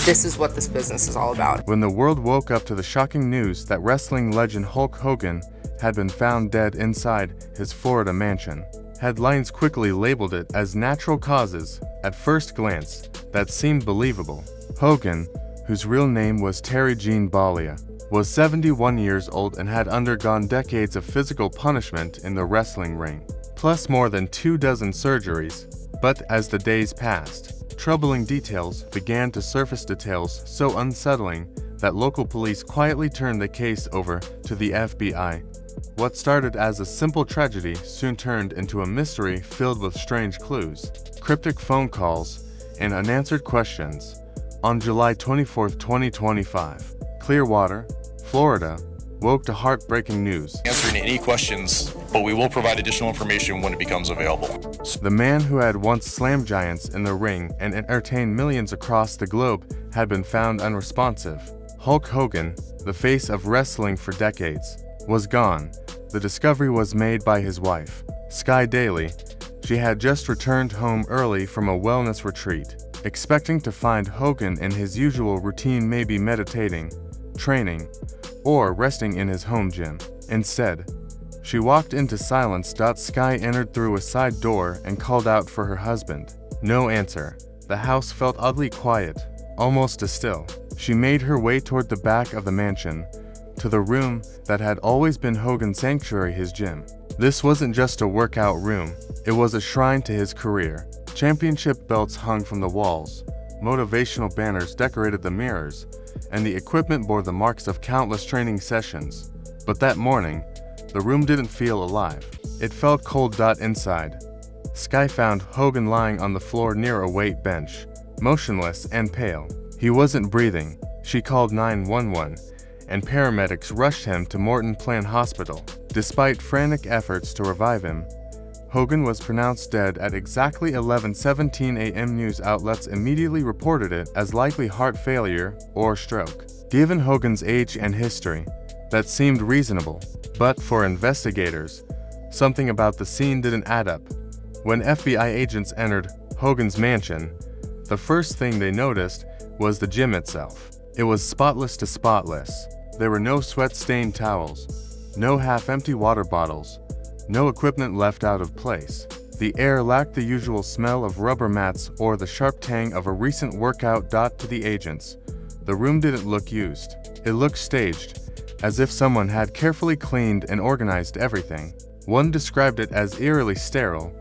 this is what this business is all about. When the world woke up to the shocking news that wrestling legend Hulk Hogan had been found dead inside his Florida mansion, headlines quickly labeled it as natural causes. At first glance, that seemed believable. Hogan, whose real name was Terry Gene Bollea, was 71 years old and had undergone decades of physical punishment in the wrestling ring, plus more than 24 surgeries. But as the days passed, troubling details began to surface, details so unsettling that local police quietly turned the case over to the FBI. What started as a simple tragedy soon turned into a mystery filled with strange clues, cryptic phone calls, and unanswered questions. On July 24, 2025, Clearwater, Florida, woke to heartbreaking news. Answering any questions, but we will provide additional information when it becomes available. The man who had once slammed giants in the ring and entertained millions across the globe had been found unresponsive. Hulk Hogan, the face of wrestling for decades, was gone. The discovery was made by his wife, Sky Daly. She had just returned home early from a wellness retreat, expecting to find Hogan in his usual routine, maybe meditating, training, or resting in his home gym. Instead, she walked into silence. Sky entered through a side door and called out for her husband. No answer. The house felt oddly quiet, almost still. She made her way toward the back of the mansion, to the room that had always been Hogan's sanctuary, his gym. This wasn't just a workout room, it was a shrine to his career. Championship belts hung from the walls, motivational banners decorated the mirrors, and the equipment bore the marks of countless training sessions. But that morning, the room didn't feel alive. It felt cold. Inside, Sky found Hogan lying on the floor near a weight bench, motionless and pale. He wasn't breathing. She called 911, and paramedics rushed him to Morton Plan Hospital. Despite frantic efforts to revive him, Hogan was pronounced dead at exactly 11:17 a.m. News outlets immediately reported it as likely heart failure or stroke. Given Hogan's age and history, that seemed reasonable. But for investigators, something about the scene didn't add up. When FBI agents entered Hogan's mansion, the first thing they noticed was the gym itself. It was spotless to spotless. There were no sweat-stained towels, no half-empty water bottles, no equipment left out of place. The air lacked the usual smell of rubber mats or the sharp tang of a recent workout. To the agents, the room didn't look used. It looked staged, as if someone had carefully cleaned and organized everything. One described it as eerily sterile,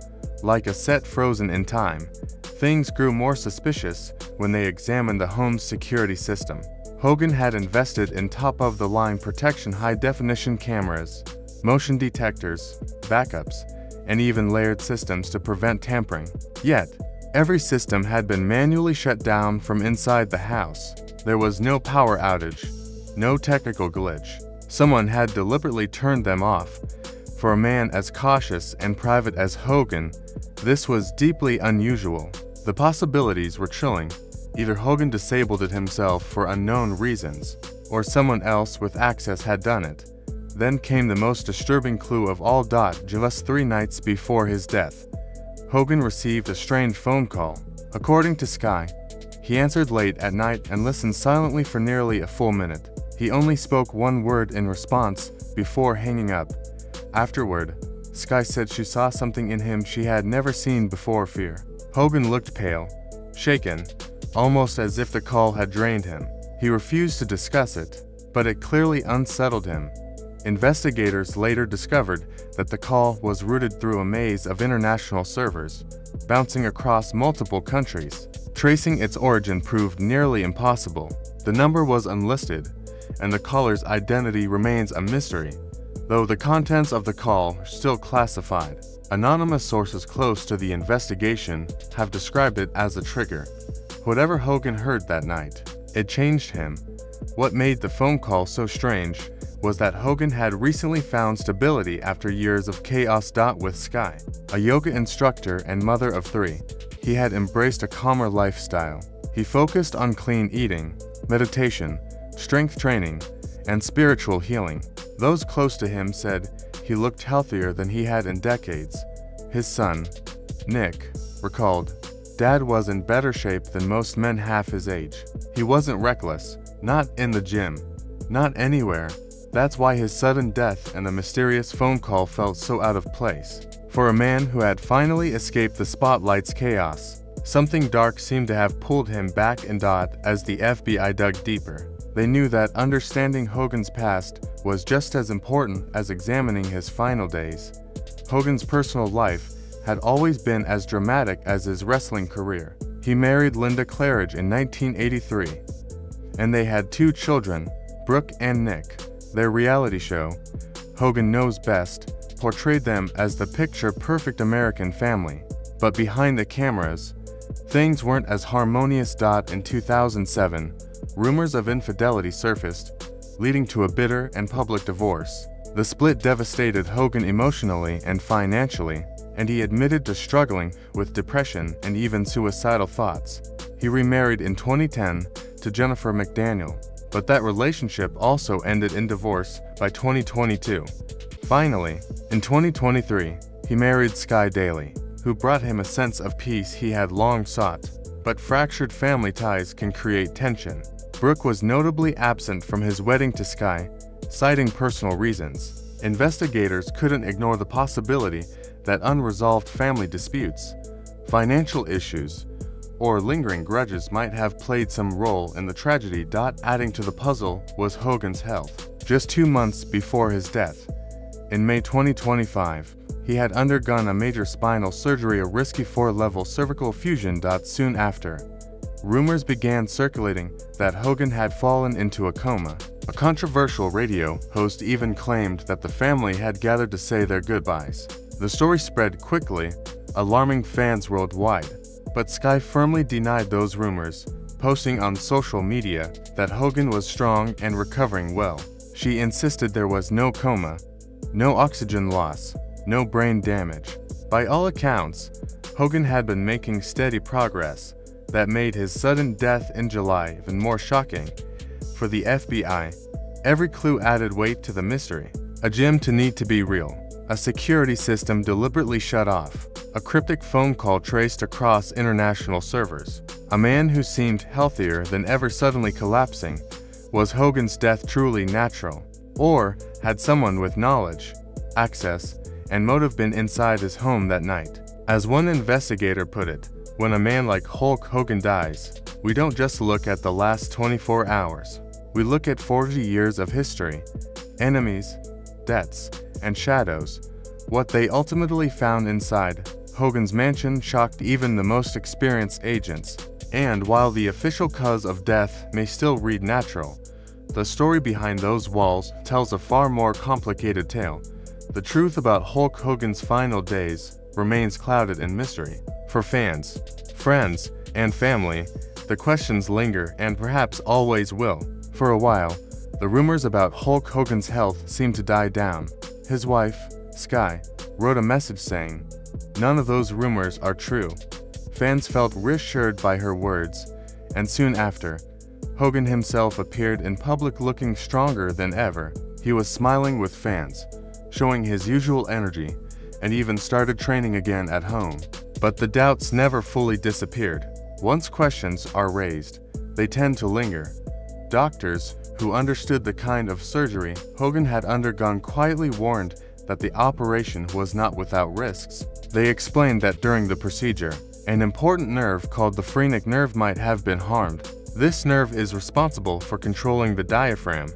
like a set frozen in time. Things grew more suspicious when they examined the home's security system. Hogan had invested in top-of-the-line protection, high-definition cameras, motion detectors, backups, and even layered systems to prevent tampering. Yet, every system had been manually shut down from inside the house. There was no power outage, no technical glitch. Someone had deliberately turned them off. For a man as cautious and private as Hogan, this was deeply unusual. The possibilities were chilling. Either Hogan disabled it himself for unknown reasons, or someone else with access had done it. Then came the most disturbing clue of all. Just 3 nights before his death, Hogan received a strange phone call. According to Sky, he answered late at night and listened silently for nearly a full minute. He only spoke one word in response before hanging up. Afterward, Sky said she saw something in him she had never seen before. Fear. Hogan looked pale, shaken, almost as if the call had drained him. He refused to discuss it, but it clearly unsettled him. Investigators later discovered that the call was routed through a maze of international servers, bouncing across multiple countries. Tracing its origin proved nearly impossible. The number was unlisted, and the caller's identity remains a mystery, though the contents of the call are still classified. Anonymous sources close to the investigation have described it as a trigger. Whatever Hogan heard that night, it changed him. What made the phone call so strange was that Hogan had recently found stability after years of chaos. With Sky, a yoga instructor and mother of 3, he had embraced a calmer lifestyle. He focused on clean eating, meditation, strength training, and spiritual healing. Those close to him said he looked healthier than he had in decades. His son, Nick, recalled, Dad was in better shape than most men half his age. He wasn't reckless, not in the gym, not anywhere. That's why his sudden death and the mysterious phone call felt so out of place. For a man who had finally escaped the spotlight's chaos, something dark seemed to have pulled him back. And as the FBI dug deeper, they knew that understanding Hogan's past was just as important as examining his final days. Hogan's personal life had always been as dramatic as his wrestling career. He married Linda Claridge in 1983, and they had 2 children, Brooke and Nick. Their reality show, Hogan Knows Best, portrayed them as the picture-perfect American family. But behind the cameras, things weren't as harmonious. In 2007, rumors of infidelity surfaced, leading to a bitter and public divorce. The split devastated Hogan emotionally and financially, and he admitted to struggling with depression and even suicidal thoughts. He remarried in 2010 to Jennifer McDaniel, but that relationship also ended in divorce by 2022. Finally, in 2023, he married Sky Daly, who brought him a sense of peace he had long sought. But fractured family ties can create tension. Brooke was notably absent from his wedding to Sky, citing personal reasons. Investigators couldn't ignore the possibility that unresolved family disputes, financial issues, or lingering grudges might have played some role in the tragedy. Adding to the puzzle was Hogan's health. Just 2 months before his death, in May 2025, he had undergone a major spinal surgery, a risky 4-level cervical fusion. Soon after, rumors began circulating that Hogan had fallen into a coma. A controversial radio host even claimed that the family had gathered to say their goodbyes. The story spread quickly, alarming fans worldwide, but Sky firmly denied those rumors, posting on social media that Hogan was strong and recovering well. She insisted there was no coma, no oxygen loss, no brain damage. By all accounts, Hogan had been making steady progress. That made his sudden death in July even more shocking. For the FBI, every clue added weight to the mystery. A gym too neat to be real. A security system deliberately shut off. A cryptic phone call traced across international servers. A man who seemed healthier than ever suddenly collapsing. Was Hogan's death truly natural? Or had someone with knowledge, access, and motive been inside his home that night? As one investigator put it, when a man like Hulk Hogan dies, we don't just look at the last 24 hours. We look at 40 years of history, enemies, debts, and shadows. What they ultimately found inside Hogan's mansion shocked even the most experienced agents. And while the official cause of death may still read natural, the story behind those walls tells a far more complicated tale. The truth about Hulk Hogan's final days remains clouded in mystery. For fans, friends, and family, the questions linger and perhaps always will. For a while, the rumors about Hulk Hogan's health seemed to die down. His wife, Sky, wrote a message saying, "None of those rumors are true." Fans felt reassured by her words, and soon after, Hogan himself appeared in public looking stronger than ever. He was smiling with fans, showing his usual energy, and even started training again at home. But the doubts never fully disappeared. Once questions are raised, they tend to linger. Doctors, who understood the kind of surgery Hogan had undergone, quietly warned that the operation was not without risks. They explained that during the procedure, an important nerve called the phrenic nerve might have been harmed. This nerve is responsible for controlling the diaphragm,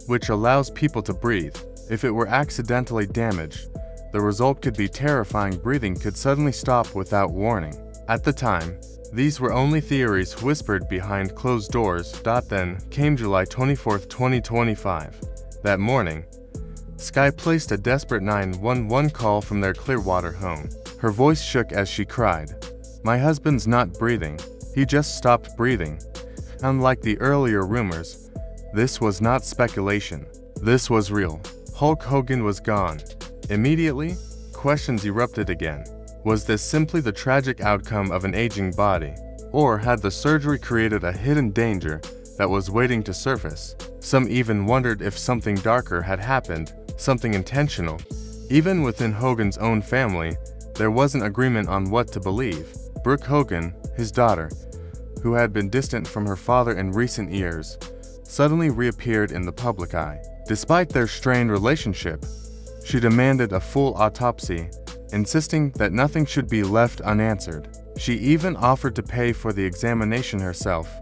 which allows people to breathe. If it were accidentally damaged, the result could be terrifying. Breathing could suddenly stop without warning. At the time, these were only theories whispered behind closed doors. Then came July 24, 2025. That morning, Sky placed a desperate 911 call from their Clearwater home. Her voice shook as she cried, "My husband's not breathing. He just stopped breathing." Unlike the earlier rumors, this was not speculation. This was real. Hulk Hogan was gone. Immediately, questions erupted again. Was this simply the tragic outcome of an aging body? Or had the surgery created a hidden danger that was waiting to surface? Some even wondered if something darker had happened, something intentional. Even within Hogan's own family, there wasn't agreement on what to believe. Brooke Hogan, his daughter, who had been distant from her father in recent years, suddenly reappeared in the public eye. Despite their strained relationship, she demanded a full autopsy, insisting that nothing should be left unanswered. She even offered to pay for the examination herself.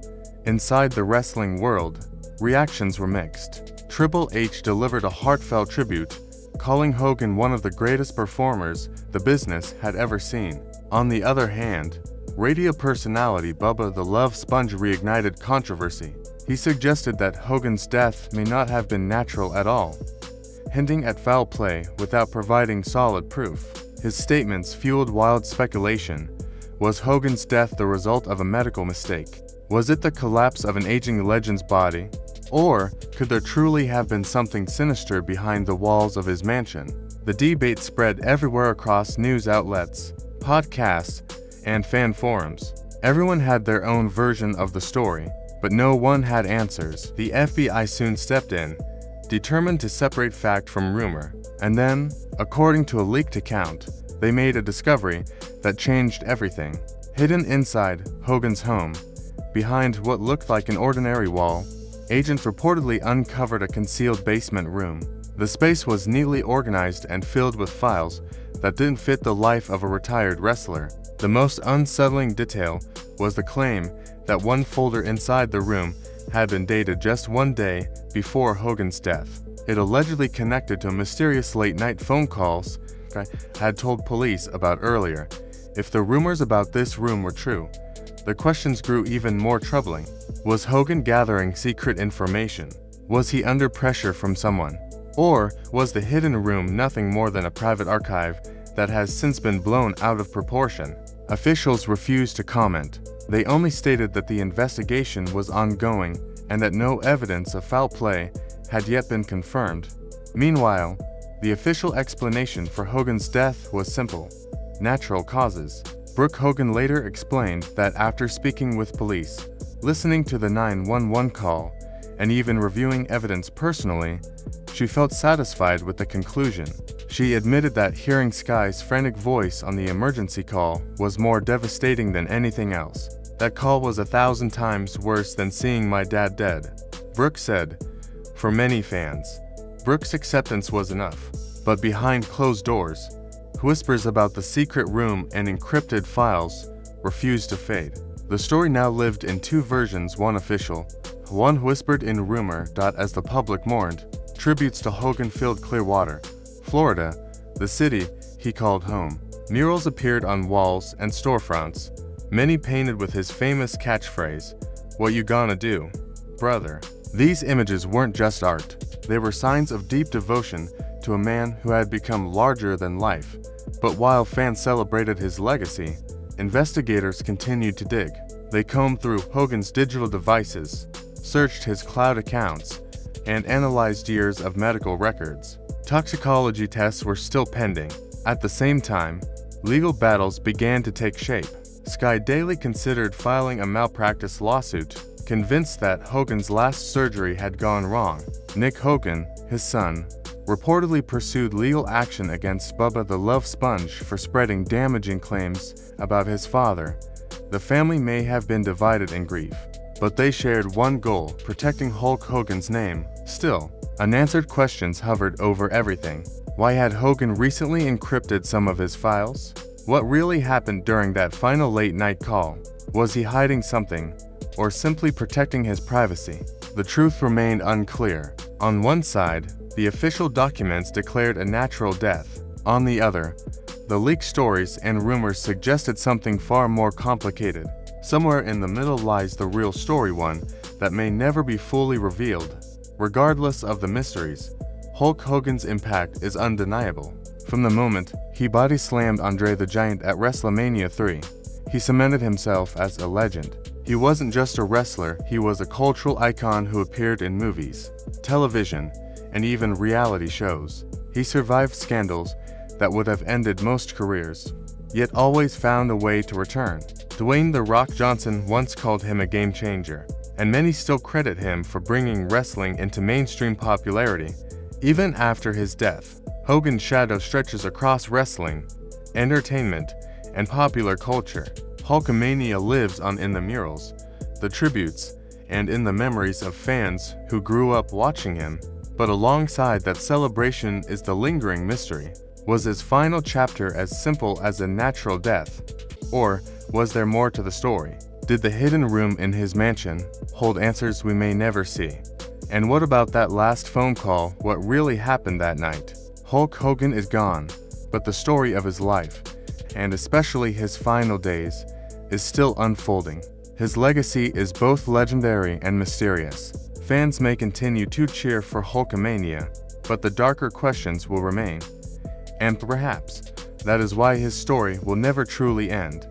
Inside the wrestling world, reactions were mixed. Triple H delivered a heartfelt tribute, calling Hogan one of the greatest performers the business had ever seen. On the other hand, radio personality Bubba the Love Sponge reignited controversy. He suggested that Hogan's death may not have been natural at all, hinting at foul play without providing solid proof. His statements fueled wild speculation. Was Hogan's death the result of a medical mistake? Was it the collapse of an aging legend's body? Or could there truly have been something sinister behind the walls of his mansion? The debate spread everywhere across news outlets, podcasts, and fan forums. Everyone had their own version of the story, but no one had answers. The FBI soon stepped in, determined to separate fact from rumor. And then, according to a leaked account, they made a discovery that changed everything. Hidden inside Hogan's home, behind what looked like an ordinary wall, agents reportedly uncovered a concealed basement room. The space was neatly organized and filled with files that didn't fit the life of a retired wrestler. The most unsettling detail was the claim that one folder inside the room had been dated just one day before Hogan's death. It allegedly connected to mysterious late-night phone calls had told police about earlier. If the rumors about this room were true, the questions grew even more troubling. Was Hogan gathering secret information? Was he under pressure from someone? Or was the hidden room nothing more than a private archive that has since been blown out of proportion? Officials refused to comment. They only stated that the investigation was ongoing and that no evidence of foul play had yet been confirmed. Meanwhile, the official explanation for Hogan's death was simple: natural causes. Brooke Hogan later explained that after speaking with police, listening to the 911 call, and even reviewing evidence personally, she felt satisfied with the conclusion. She admitted that hearing Sky's frantic voice on the emergency call was more devastating than anything else. That call was 1,000 times worse than seeing my dad dead, Brooke said. For many fans, Brooke's acceptance was enough. But behind closed doors, whispers about the secret room and encrypted files refused to fade. The story now lived in two versions, one official, one whispered in rumor. As the public mourned, tributes to Hogan filled Clearwater, Florida, the city he called home. Murals appeared on walls and storefronts, many painted with his famous catchphrase, "What you gonna do, brother?" These images weren't just art. They were signs of deep devotion to a man who had become larger than life. But while fans celebrated his legacy, investigators continued to dig. They combed through Hogan's digital devices, searched his cloud accounts, and analyzed years of medical records. Toxicology tests were still pending. At the same time, legal battles began to take shape. Sky Daily considered filing a malpractice lawsuit, convinced that Hogan's last surgery had gone wrong. Nick Hogan, his son, reportedly pursued legal action against Bubba the Love Sponge for spreading damaging claims about his father. The family may have been divided in grief, but they shared one goal: protecting Hulk Hogan's name. Still, unanswered questions hovered over everything. Why had Hogan recently encrypted some of his files? What really happened during that final late-night call? Was he hiding something, or simply protecting his privacy? The truth remained unclear. On one side, the official documents declared a natural death. On the other, the leaked stories and rumors suggested something far more complicated. Somewhere in the middle lies the real story, one that may never be fully revealed. Regardless of the mysteries, Hulk Hogan's impact is undeniable. From the moment he body slammed Andre the Giant at WrestleMania 3, he cemented himself as a legend. He wasn't just a wrestler, he was a cultural icon who appeared in movies, television, and even reality shows. He survived scandals that would have ended most careers, yet always found a way to return. Dwayne "The Rock" Johnson once called him a game changer, and many still credit him for bringing wrestling into mainstream popularity. Even after his death, Hogan's shadow stretches across wrestling, entertainment, and popular culture. Hulkamania lives on in the murals, the tributes, and in the memories of fans who grew up watching him. But alongside that celebration is the lingering mystery. Was his final chapter as simple as a natural death? Or was there more to the story? Did the hidden room in his mansion hold answers we may never see? And what about that last phone call? What really happened that night? Hulk Hogan is gone, but the story of his life, and especially his final days, is still unfolding. His legacy is both legendary and mysterious. Fans may continue to cheer for Hulkamania, but the darker questions will remain. And perhaps that is why his story will never truly end.